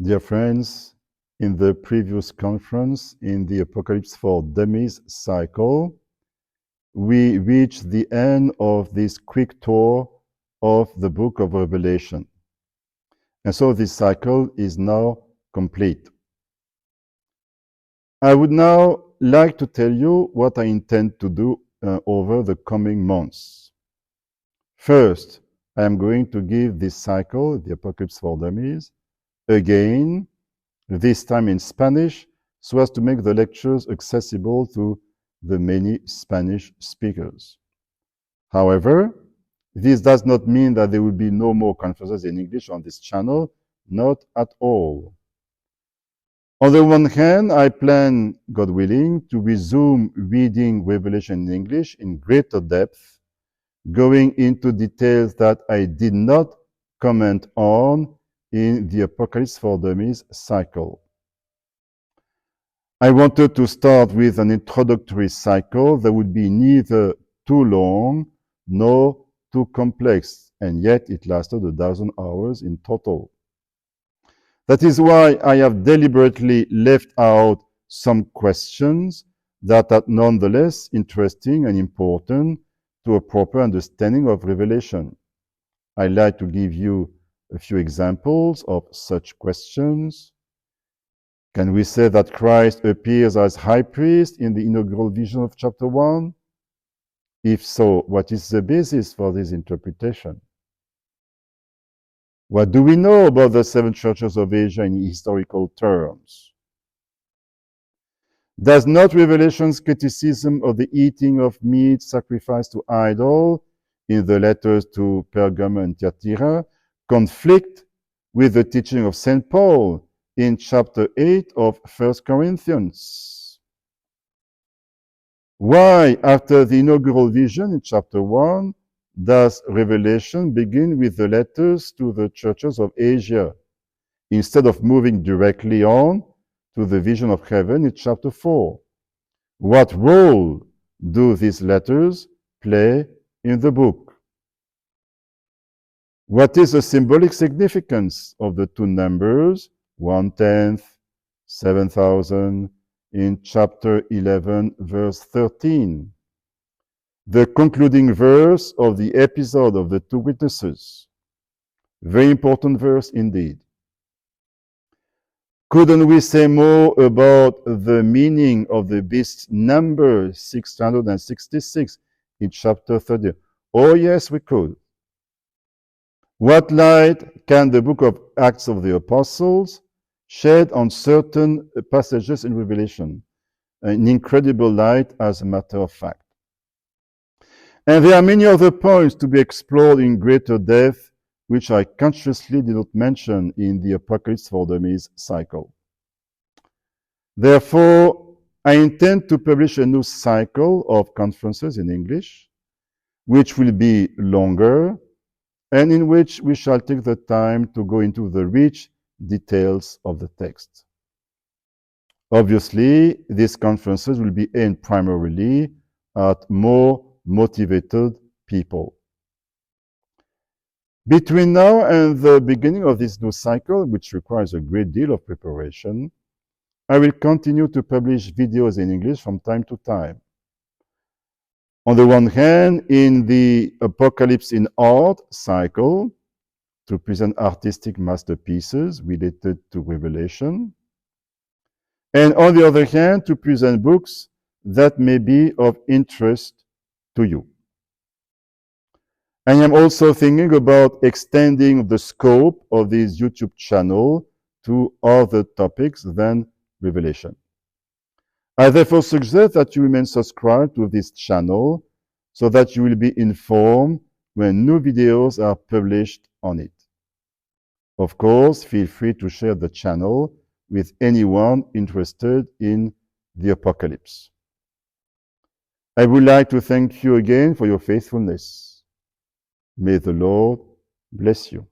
Dear friends, in the previous conference in the Apocalypse for Dummies cycle, we reached the end of this quick tour of the book of Revelation. And so this cycle is now complete. I would now like to tell you what I intend to do over the coming months. First, I am going to give this cycle, the Apocalypse for Dummies, again, this time in Spanish, so as to make the lectures accessible to the many Spanish speakers. However, this does not mean that there will be no more conferences in English on this channel, not at all. On the one hand, I plan, God willing, to resume reading Revelation in English in greater depth, going into details that I did not comment on in the Apocalypse for Dummies cycle. I wanted to start with an introductory cycle that would be neither too long nor too complex, and yet it lasted 1,000 hours in total. That is why I have deliberately left out some questions that are nonetheless interesting and important to a proper understanding of Revelation. I'd like to give you a few examples of such questions. Can we say that Christ appears as high priest in the inaugural vision of chapter 1? If so, what is the basis for this interpretation? What do we know about the seven churches of Asia in historical terms? Does not Revelation's criticism of the eating of meat sacrificed to idol in the letters to Pergamum and Thyatira conflict with the teaching of St. Paul in chapter 8 of 1 Corinthians? Why, after the inaugural vision in chapter 1, does Revelation begin with the letters to the churches of Asia, instead of moving directly on to the vision of heaven in chapter 4? What role do these letters play in the book? What is the symbolic significance of the two numbers, 1/10, 7,000, in chapter 11, verse 13? The concluding verse of the episode of the two witnesses. Very important verse indeed. Couldn't we say more about the meaning of the beast's number 666 in chapter 30? Oh yes, we could. What light can the book of Acts of the Apostles shed on certain passages in Revelation? An incredible light, as a matter of fact. And there are many other points to be explored in greater depth, which I consciously did not mention in the Apocalypse for Dummies cycle. Therefore, I intend to publish a new cycle of conferences in English, which will be longer, and in which we shall take the time to go into the rich details of the text. Obviously, these conferences will be aimed primarily at more motivated people. Between now and the beginning of this new cycle, which requires a great deal of preparation, I will continue to publish videos in English from time to time. On the one hand, in the Apocalypse in Art cycle, to present artistic masterpieces related to Revelation, and on the other hand, to present books that may be of interest to you. I am also thinking about extending the scope of this YouTube channel to other topics than Revelation. I therefore suggest that you remain subscribed to this channel so that you will be informed when new videos are published on it. Of course, feel free to share the channel with anyone interested in the Apocalypse. I would like to thank you again for your faithfulness. May the Lord bless you.